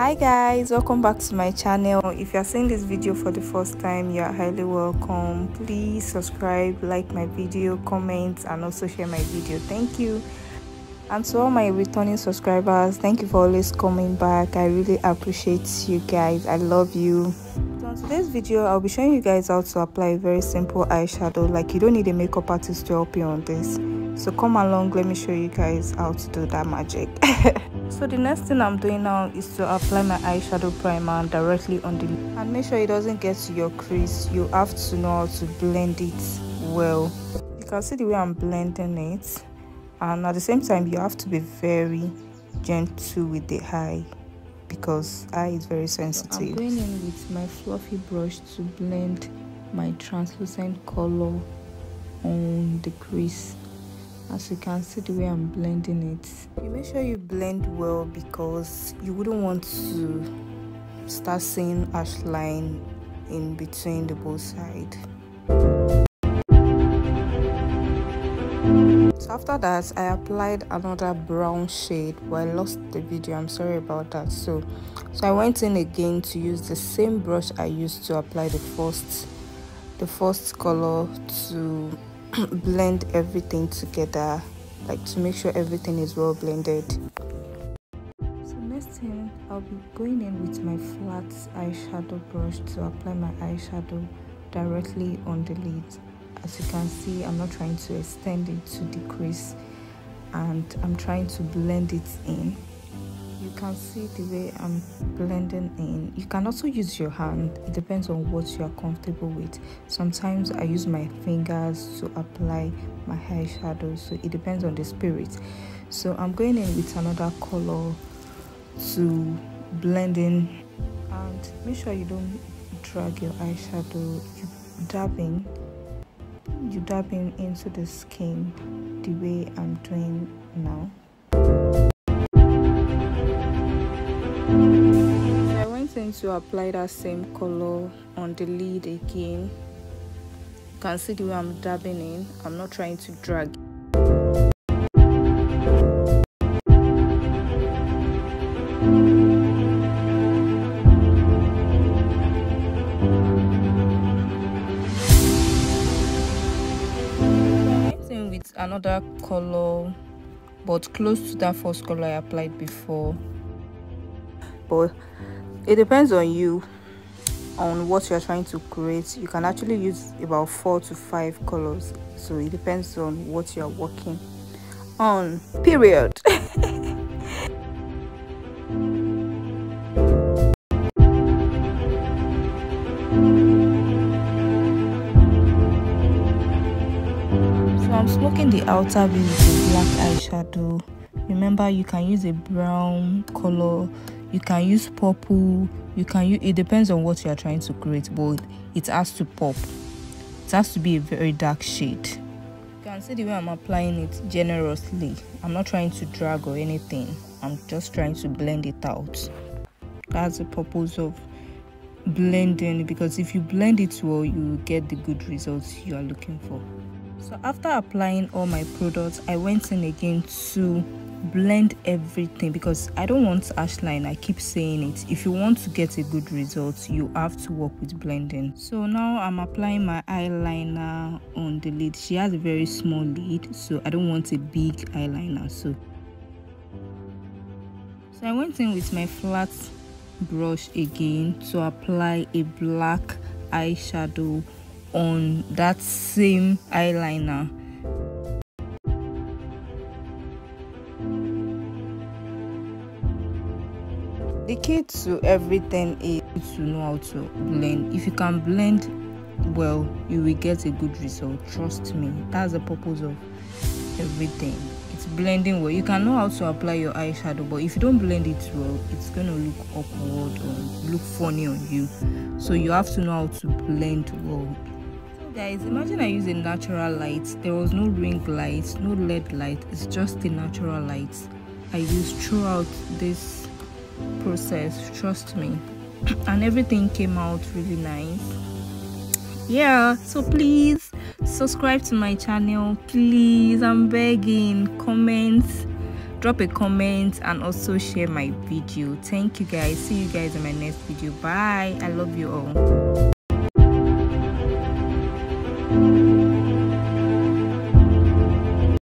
Hi guys, welcome back to my channel. If you are seeing this video for the first time, you are highly welcome. Please subscribe, like my video, comment, and also share my video. Thank you. And to all my returning subscribers, thank you for always coming back. I really appreciate you guys. I love you. So in today's video, I'll be showing you guys how to apply a very simple eyeshadow. Like, you don't need a makeup artist to help you on this. So come along, let me show you guys how to do that magic. So the next thing I'm doing now is to apply my eyeshadow primer directly on the lid. And make sure it doesn't get to your crease. You have to know how to blend it well. You can see the way I'm blending it. And at the same time, you have to be very gentle with the eye because eye is very sensitive. So I'm going in with my fluffy brush to blend my translucent color on the crease. As you can see the way I'm blending it, you make sure you blend well because you wouldn't want to start seeing harsh line in between the both sides. So after that, I applied another brown shade, but I lost the video. I'm sorry about that. So I went in again to use the same brush I used to apply the first color to blend everything together, like to make sure everything is well blended. So next thing, I'll be going in with my flat eyeshadow brush to apply my eyeshadow directly on the lid. As you can see, I'm not trying to extend it to the crease, and I'm trying to blend it in. You can see the way I'm blending in. You can also use your hand. It depends on what you are comfortable with. Sometimes I use my fingers to apply my eyeshadow, so it depends on the spirit. So I'm going in with another color to blend in, and make sure you don't drag your eyeshadow. You dab in into the skin the way I'm doing now. I went in to apply that same color on the lid again. You can see the way I'm dabbing in. I'm not trying to drag. I went in with another color, but close to that first color I applied before. But it depends on you, on what you're trying to create. You can actually use about 4 to 5 colors, so it depends on what you're working on, period. So I'm smoking the outer V with a black eyeshadow. Remember, you can use a brown color, you can use purple, it depends on what you are trying to create, but it has to pop. It has to be a very dark shade. You can see the way I'm applying it generously. I'm not trying to drag or anything. I'm just trying to blend it out. That's the purpose of blending, because if you blend it well, you get the good results you are looking for. So after applying all my products, I went in again to blend everything because I don't want harsh line. I keep saying it. If you want to get a good result, you have to work with blending. So now I'm applying my eyeliner on the lid. She has a very small lid, so I don't want a big eyeliner. So I went in with my flat brush again to apply a black eyeshadow on that same eyeliner. The key to everything is to know how to blend. If you can blend well, you will get a good result. Trust me, that's the purpose of everything. It's blending well. You can know how to apply your eyeshadow, but if you don't blend it well, it's gonna look awkward or look funny on you. So you have to know how to blend well. So guys, imagine I use a natural light. There was no ring light, no LED light. It's just a natural light I used throughout this process. Trust me. And everything came out really nice. Yeah, so please subscribe to my channel, please. I'm begging. Comment, drop a comment and also share my video. Thank you guys. See you guys in my next video. Bye. I love you all.